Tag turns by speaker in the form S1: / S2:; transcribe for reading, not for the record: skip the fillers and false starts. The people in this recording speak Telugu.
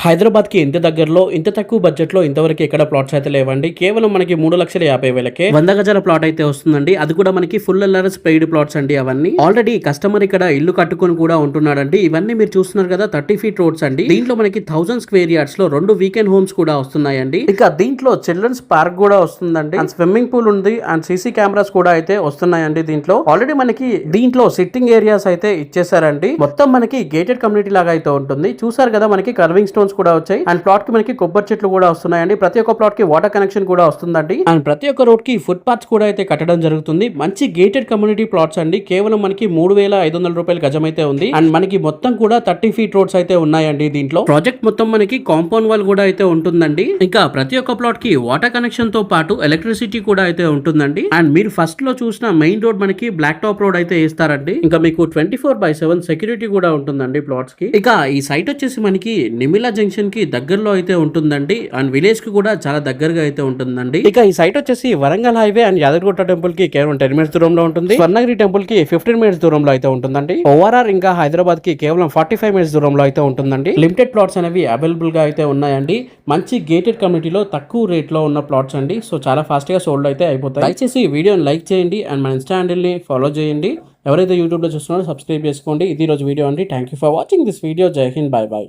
S1: హైదరాబాద్ కి ఇంత దగ్గరలో ఇంత తక్కువ బడ్జెట్ లో ఇంతవరకు ఎక్కడ ప్లాట్స్ అయితే లేవండి. కేవలం మనకి 3,50,000కే 100 గజాల ప్లాట్ అయితే వస్తుందండి. అది కూడా మనకి ఫుల్ ఎల్ఆర్ఎస్ పెయిడ్ ప్లాట్స్ అండి. అవన్నీ ఆల్రెడీ కస్టమర్ ఇక్కడ ఇల్లు కట్టుకొని కూడా ఉంటున్నాడండి. ఇవన్నీ మీరు చూస్తున్నారు కదా 30 ఫీట్ రోడ్స్ అండి. దీంట్లో మనకి 1000 స్క్వేర్ యార్డ్స్ లో 2 వీకెండ్ హోమ్స్ కూడా వస్తున్నాయండి. ఇక దీంట్లో చిల్డ్రన్స్ పార్క్ కూడా వస్తుందండి. అండ్ స్విమ్మింగ్ పూల్ ఉంది. అండ్ సీసీ కెమెరాస్ కూడా అయితే వస్తున్నాయండి. దీంట్లో ఆల్రెడీ మనకి దీంట్లో సిట్టింగ్ ఏరియాస్ అయితే ఇచ్చేసారండి. మొత్తం మనకి గేటెడ్ కమ్యూనిటీ లాగా అయితే ఉంటుంది. చూసారు కదా మనకి కర్వింగ్ స్టోన్స్ కూడా వచ్చాయి. అండ్ ప్లాట్ కి మనకి కొబ్బరి చెట్లు కూడా వస్తున్నాయండి. ప్రతి ఒక్క ప్లాట్ కి వాటర్ కనెక్షన్ కూడా వస్తుందండి. అండ్ ప్రతి ఒక్క రోడ్ కి ఫుట్ పాత్స్ కూడా అయితే కట్టడం జరుగుతుంది. మంచి గేటెడ్ కమ్యూనిటీ ప్లాట్స్ అండి. కేవలం మనకి 3,500 రూపాయల గజం అయితే ఉంది. అండ్ మనకి మొత్తం కూడా 30 ఫీట్ రోడ్స్ అయితే ఉన్నాయండి. దీంట్లో ప్రాజెక్ట్ మొత్తం మనకి కాంపౌండ్ వాల్ కూడా అయితే ఉంటుందండి. ఇంకా ప్రతి ఒక్క ప్లాట్ కి వాటర్ కనెక్షన్ తో పాటు ఎలక్ట్రిసిటీ కూడా అయితే ఉంటుందండి. అండ్ మీరు ఫస్ట్ లో చూసిన మెయిన్ రోడ్ మనకి బ్లాక్ టాప్ రోడ్ అయితే ఇస్తారండి. ఇంకా మీకు 24/7 సెక్యూరిటీ కూడా ఉంటుందండి ప్లాట్స్ కి. ఇక ఈ సైట్ వచ్చేసి మనకి నిమిలా జంక్షన్ కి దగ్గరలో అయితే ఉంటుందండి. అండ్ విలేజ్ కి కూడా చాలా దగ్గరగా అయితే ఉంటుందండి. ఇక ఈ సైట్ వచ్చేసి Warangal highway and Yadagirigutta temple కి కేవలం 10 మినిట్స్ దూరంలో ఉంటుంది. స్వర్ణగిరి టెంపుల్ కి 15 మినిట్స్ దూరంలో అయితే ఉంటుందండి. ఓఆర్ఆర్ ఇంకా హైదరాబాద్ కి కేవలం 45 మినిట్స్ దూరంలో అయితే ఉంటుందండి. లిమిటెడ్ ప్లాట్స్ అనేవి అవైలబుల్ గా అయితే ఉన్నాయండి. మంచి గేటెడ్ కమ్యూనిటీలో తక్కువ రేట్ లో ఉన్న ప్లాట్స్ అండి. సో చాలా ఫాస్ట్ గా సోల్డ్ అయితే అయిపోతాయి. దయచేసి ఈ వీడియోని లైక్ చేయండి అండ్ మన ఇన్స్టా హ్యాండిల్ ని ఫాలో చేయండి. ఎవరైతే యూట్యూబ్ లో చూస్తున్నారో సబ్స్క్రైబ్ చేసుకోండి. ఇది రోజు వీడియో అండి. Thank you for watching this video. జై హింద్. By by.